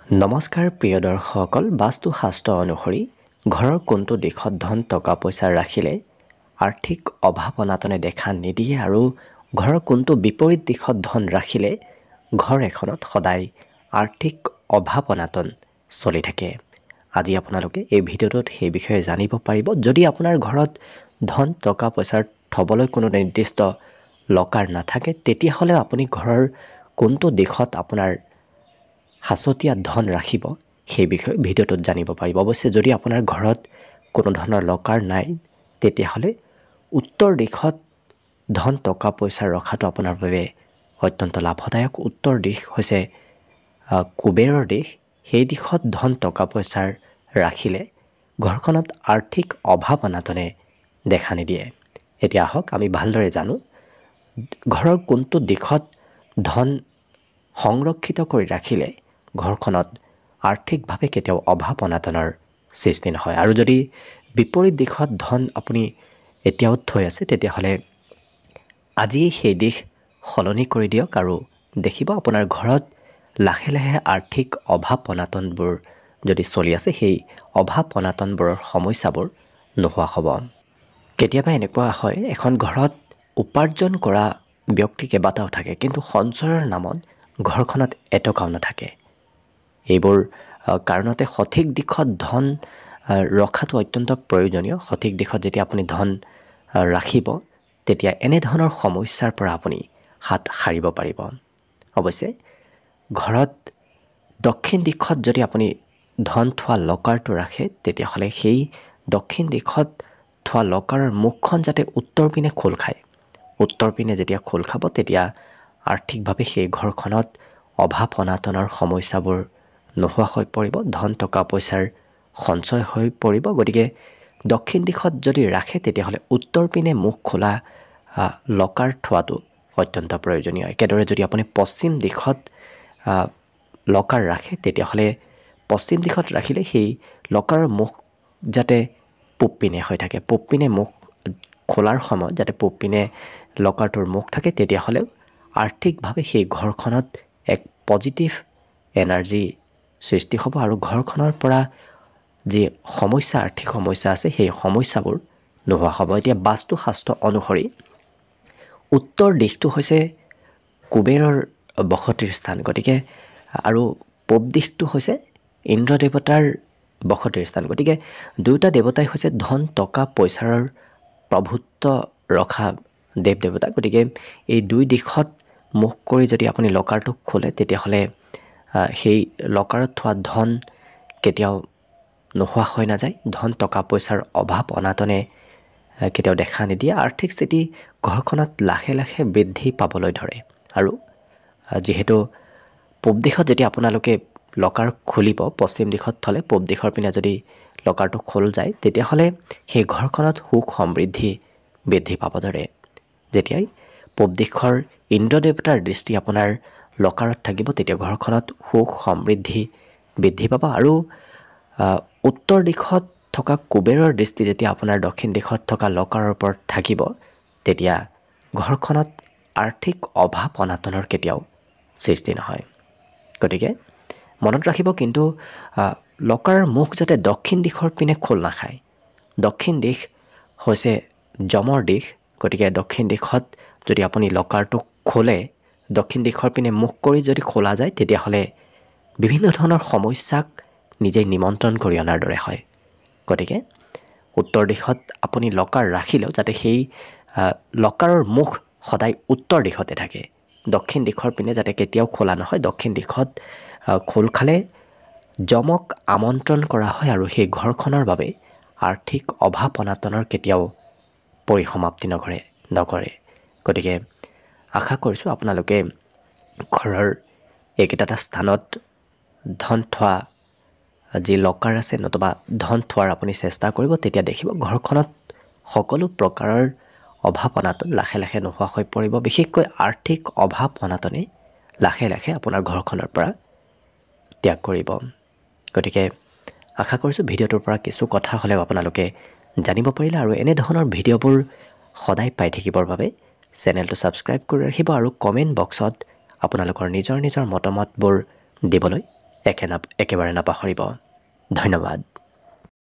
নমস্কাৰ প্ৰিয় দৰ্শকসকল, বাস্তুশাস্ত্ৰ অনুসৰি ঘৰৰ কোনটো দিশত ধন টকা পইচা ৰাখিলে আৰ্থিক অভাৱ অনাটনে দেখা নিদিয়ে আৰু ঘৰৰ কোনটো বিপৰীত দিশত ধন ৰাখিলে ঘৰ এখনত সদায় আৰ্থিক অভাৱ অনাটন চলি থাকে। আজি আপোনালোকে এই ভিডিঅ'টোত সেই বিষয়ে জানিব পাৰিব। যদি আপোনাৰ ঘৰত ধন টকা পইচাৰ থবলৈ কোনো নিৰ্দিষ্ট লকাৰ নাথাকে, তেতিয়াহ'লে আপুনি ঘৰৰ কোনটো দিশত আপোনাৰ সাঁচতীয়া ধন ৰাখিব সেই বিষয়ে ভিডিঅ'টোত জানিব পাৰিব। অৱশ্যে যদি আপোনাৰ ঘৰত কোনো ধৰণৰ লকাৰ নাই, তেতিয়াহ'লে উত্তৰ দিশত ধন টকা পইচা ৰখাটো আপোনাৰ বাবে অত্যন্ত লাভদায়ক। উত্তৰ দিশ হৈছে কুবেৰৰ দিশ। সেই দিশত ধন টকা পইচাৰ ৰাখিলে ঘৰখনত আৰ্থিক অভাৱ অনাটনে দেখা নিদিয়ে। এতিয়া আহক আমি ভালদৰে জানো ঘৰৰ কোনটো দিশত ধন সংৰক্ষিত কৰি ৰাখিলে ঘৰখনত আৰ্থিকভাৱে কেতিয়াও অভাৱ অনাটনৰ সৃষ্টি নহয়। আৰু যদি বিপৰীত দিশত ধন আপুনি এতিয়াও থৈ আছে, তেতিয়াহ'লে আজিয়েই সেই দিশ সলনি কৰি দিয়ক আৰু দেখিব আপোনাৰ ঘৰত লাহে লাহে আৰ্থিক অভাৱ অনাটনবোৰ যদি চলি আছে, সেই অভাৱ অনাটনবোৰৰ সমস্যাবোৰ নোহোৱা হ'ব। কেতিয়াবা এনেকুৱা হয়, এখন ঘৰত উপাৰ্জন কৰা ব্যক্তি কেইবাটাও থাকে, কিন্তু সঞ্চয়ৰ নামত ঘৰখনত এটকাও নাথাকে। এইবোৰ কাৰণতে সঠিক দিশত ধন ৰখাটো অত্যন্ত প্ৰয়োজনীয়। সঠিক দিশত যেতিয়া আপুনি ধন ৰাখিব, তেতিয়া এনেধৰণৰ সমস্যাৰ পৰা আপুনি হাত সাৰিব পাৰিব। অৱশ্যে ঘৰত দক্ষিণ দিশত যদি আপুনি ধন থোৱা লকাৰটো ৰাখে, তেতিয়াহ'লে সেই দক্ষিণ দিশত থোৱা লকাৰৰ মুখখন যাতে উত্তৰ পিনে খোল খায়। উত্তৰ পিনে যেতিয়া খোল খাব, তেতিয়া আৰ্থিকভাৱে সেই ঘৰখনত অভাৱ অনাটনৰ সমস্যাবোৰ নোহোৱা হৈ পৰিব, ধন টকা পইচাৰ সঞ্চয় হৈ পৰিব। গতিকে দক্ষিণ দিশত যদি ৰাখে, তেতিয়াহ'লে উত্তৰ পিনে মুখ খোলা লকাৰ থোৱাটো অত্যন্ত প্ৰয়োজনীয়। একেদৰে যদি আপুনি পশ্চিম দিশত লকাৰ ৰাখে, তেতিয়াহ'লে পশ্চিম দিশত ৰাখিলে সেই লকাৰৰ মুখ যাতে পূব পিনে হৈ থাকে। পূব পিনে মুখ খোলাৰ সময়ত যাতে পূব পিনে লকাৰটোৰ মুখ থাকে, তেতিয়াহ'লেও আৰ্থিকভাৱে সেই ঘৰখনত এক পজিটিভ এনাৰ্জি সৃষ্টি হ'ব আৰু ঘৰখনৰ পৰা যি সমস্যা, আৰ্থিক সমস্যা আছে, সেই সমস্যাবোৰ নোহোৱা হ'ব। এতিয়া বাস্তুশাস্ত্ৰ অনুসৰি উত্তৰ দিশটো হৈছে কুবেৰৰ বসতিৰ স্থান। গতিকে আৰু পূব দিশটো হৈছে ইন্দ্ৰ দেৱতাৰ বসতিৰ স্থান। গতিকে দুয়োটা দেৱতাই হৈছে ধন টকা পইচাৰ প্ৰভুত্ব ৰখা দেৱ দেৱতা। গতিকে এই দুই দিশত মুখ কৰি যদি আপুনি লকাৰটো খোলে, তেতিয়াহ'লে সেই লকাৰত থোৱা ধন কেতিয়াও নোহোৱা হৈ নাযায়। ধন টকা পইচাৰ অভাৱ অনাটনে কেতিয়াও দেখা নিদিয়ে। আৰ্থিক স্থিতি ঘৰখনত লাহে লাহে বৃদ্ধি পাবলৈ ধৰে। আৰু যিহেতু পূব দিশত যেতিয়া আপোনালোকে লকাৰ খুলিব, পশ্চিম দিশত থ'লে পূব দিশৰ পিনে যদি লকাৰটো খোল যায়, তেতিয়াহ'লে সেই ঘৰখনত সুখ সমৃদ্ধি বৃদ্ধি পাব ধৰে। যেতিয়াই পূব দিশৰ ইন্দ্ৰ দেৱতাৰ দৃষ্টি আপোনাৰ লকাৰত থাকিব, তেতিয়া ঘৰখনত সুখ সমৃদ্ধি বৃদ্ধি পাব। আৰু উত্তৰ দিশত থকা কুবেৰৰ দৃষ্টি যেতিয়া আপোনাৰ দক্ষিণ দিশত থকা লকাৰৰ ওপৰত থাকিব, তেতিয়া ঘৰখনত আৰ্থিক অভাৱ অনাটনৰ কেতিয়াও সৃষ্টি নহয়। গতিকে মনত ৰাখিব, কিন্তু লকাৰৰ মুখ যাতে দক্ষিণ দিশৰ পিনে খোল নাখায়। দক্ষিণ দিশ হৈছে যমৰ দিশ। গতিকে দক্ষিণ দিশত যদি আপুনি লকাৰটো খোলে, দক্ষিণ দিশৰ পিনে মুখ কৰি যদি খোলা যায়, তেতিয়াহ'লে বিভিন্ন ধৰণৰ সমস্যাক নিজেই নিমন্ত্ৰণ কৰি অনাৰ দৰে হয়। গতিকে উত্তৰ দিশত আপুনি লকাৰ ৰাখিলেও যাতে সেই লকাৰৰ মুখ সদায় উত্তৰ দিশতে থাকে। দক্ষিণ দিশৰ পিনে যাতে কেতিয়াও খোলা নহয়। দক্ষিণ দিশত খোল খালে যমক আমন্ত্ৰণ কৰা হয় আৰু সেই ঘৰখনৰ বাবে আৰ্থিক অভাৱ অনাটনৰ কেতিয়াও পৰিসমাপ্তি নকৰে। গতিকে আশা কৰিছোঁ আপোনালোকে ঘৰৰ এইকেইটা স্থানত ধন থোৱা যি লকাৰ আছে, নতুবা ধন থোৱাৰ আপুনি চেষ্টা কৰিব। তেতিয়া দেখিব ঘৰখনত সকলো প্ৰকাৰৰ অভাৱ অনাটন লাহে লাহে নোহোৱা হৈ পৰিব। বিশেষকৈ আৰ্থিক অভাৱ অনাটনে লাহে লাহে আপোনাৰ ঘৰখনৰ পৰা ত্যাগ কৰিব। গতিকে আশা কৰিছোঁ ভিডিঅ'টোৰ পৰা কিছু কথা হ'লেও আপোনালোকে জানিব পাৰিলে। আৰু এনেধৰণৰ ভিডিঅ'বোৰ সদায় পাই থাকিবৰ বাবে চেনেলটো ছাবস্ক্ৰাইব কৰি ৰাখিব আৰু কমেণ্ট বক্সত আপোনালোকৰ নিজৰ মতামতবোৰ দিবলৈ একেবাৰে নাপাহৰিব। ধন্যবাদ।